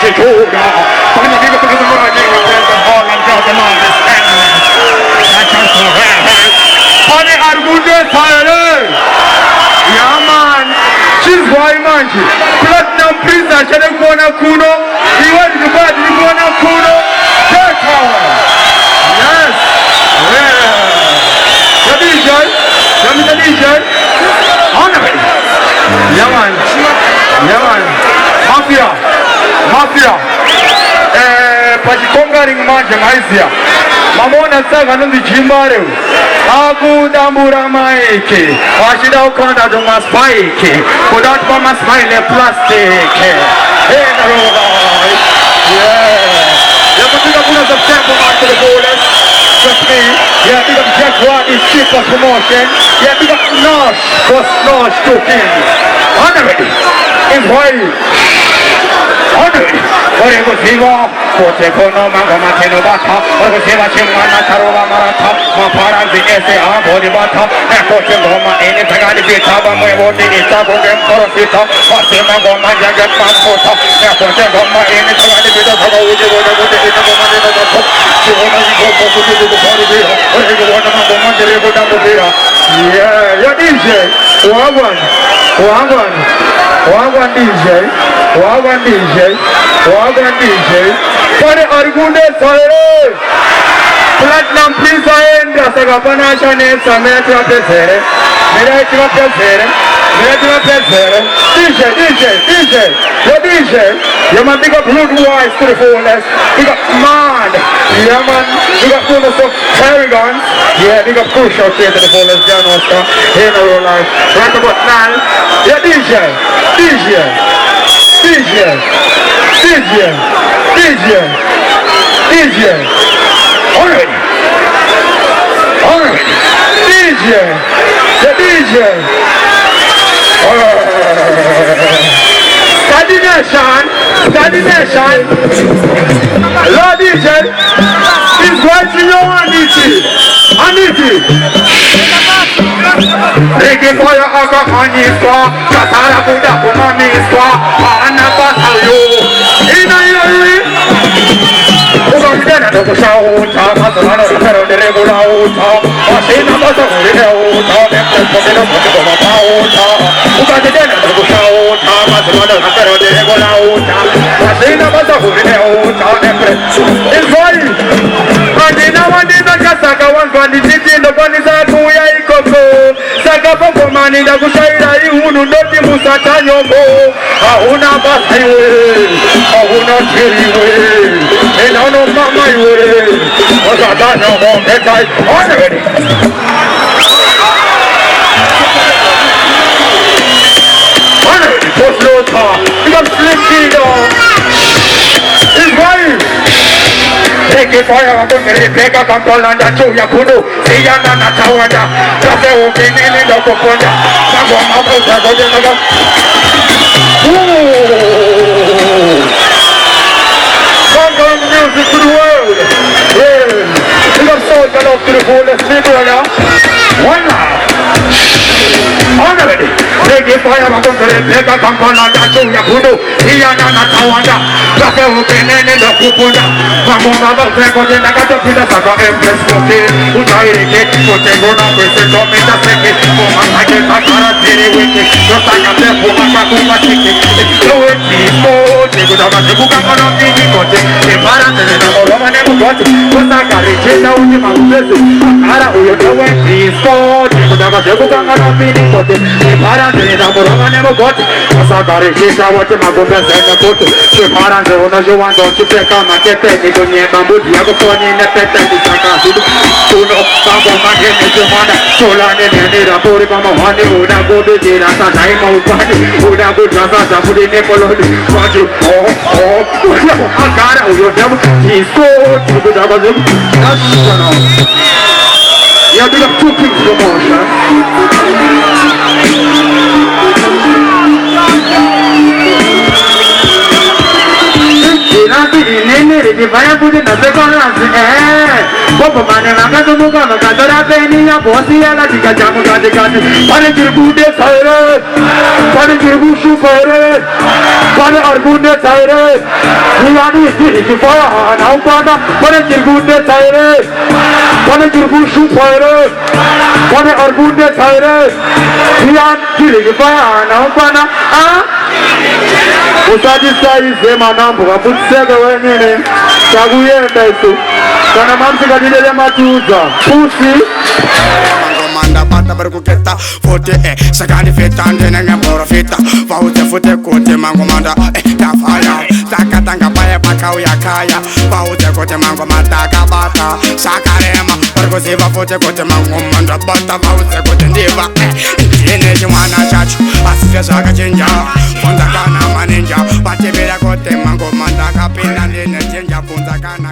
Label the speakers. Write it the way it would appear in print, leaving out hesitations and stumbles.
Speaker 1: multitude. From the nigga to the world, nigga, there's a hall and just a man is standing. That's just a rare. Funny Argude Fire. Yeah, man. She's why, man. Platinum Princess, she didn't want to Kuno. He went to bed, he went to Kuno. Third tower. Yes. Yeah. The DJ. The DJ. Honor it. Yeah, man. Yeah, man. Mafia. Pachikongaring manje maizia. Mamona saga no jimbare. Agu dambura maike. Washida ukanda do maspike. Kodat pa masmile plastic. Hey, no. Yeah. You put up one of the sample mark to the borders. Just me. Yeah, big up Jack Rock is shit for promotion. Yeah, big up Nosh. Cause Nosh took in. Honor it. In white. Honor it. Orego Ziva, Kotekono, Magomateno Bata, Orgoseva Chimana, Tarova Marata, Mapara, the SA, Bodibata, Ekotengoma, any Pagadi Vitaba, Mwoti, Itabo, Korosita, Pasima Goma, Jagat Maskota, Ekotengoma, any Pagadi Vitaba, which is what the Itagoma, she wanted to go to the body, Orego Goma, Jerego Damobira. Yeah, your DJ, Wagon DJ. Pare Argude Fire. Platinum Pizza India Sagapana Chane Sametra Pesere. Miracle Pesere. DJ. The DJ. You man big up Rude Wise to the fullest. Big up Man. Yeah man. Big up fullest of Paragons. Yeah, big up Crucial here to the fullest. John Oscar. Here in our life. Right about now. Yeah, DJ. Already. DJ. Study nation. Lord DJ is going to know Aniti. Reggae fire aga aniswa, katara buda kumaniswa, anapasayo. Ina. Ugandena no kusauta, masana no de regulauta, asina masauta, nepoteno potoma pauta. Ugandena no kusauta, masana no de regulauta, asina masauta, nepoteno. Enjoy. Andina kasaka wanvani titi no banisa kuya ikoko. Saka popo mani da kushaira ihunu noti musata nyombo. Ahuna basaiwe, ahuna chiriwe. Enano mama iwe. Osata nyombo metai. Already. Post low tar. Become slim kilo. It's right. Take it fire, I'm going to take a control and a show ya kudu. See ya na tawanda. Just a open in the Poponda. Some of my brothers are going to go. Some music to the world. Yeah. We got soldier love to the fullest. Liberal. One now. Already. Take it fire, I'm going to take a control and a show ya kudu. See ya na tawanda. Just a open in the Poponda. Mamma prego de nagato pida saga empress kote utai ke kote gona kwese to meta seke mama ake takara tere weke to taka te puma kuma chike to eti mo te goda ma te buka kono tiki kote te para te na mo mane mo kote to taka re che na uji ma ubesu ara uyo to eti so te goda ma te buka kono tiki kote te para te na mo mane mo kote to taka re che na uji ma ubesu na kote te para te ono joan do te kama te te dunia bambu dia ko ni ne peta di saka hidu uno bambu mane ne jomana sola ne ne rapori mama hane uda go de jira sa dai mau padi uda go jasa sa pudi ne polo waju akara uyo dam isko tu da ba zum asana ya big up two kings promotion. Di vaya pudi na se conoce Popo mane manga to muka no kadora peni ya bosi ala diga jamu gade gade Pane jirbu de saire Pane jirbu su saire Pane Argunde Saire, Niyani Hifaya, Naupana, Pane Jirgunde Saire, Pane Jirgushu Fire, Pane Argunde Saire, Niyani Hifaya, Naupana, Usadi Sai Zemanambu, Abutsega Wengene, Saguye Besu, Kana Mamsika Dile Matuza, Pussy.
Speaker 2: Manda bata berkuketa fote sakani feta ndene ngemboro feta faute fote kote mango manda kafaya takatanga paya pakau ya kaya faute kote mango manda kabata sakarema berkusiva fote kote mango manda bata faute kote ndiva ine jumana chachu asifya saka chenja fonda kana maninja batebera kote mango manda kapina ndene chenja fonda kana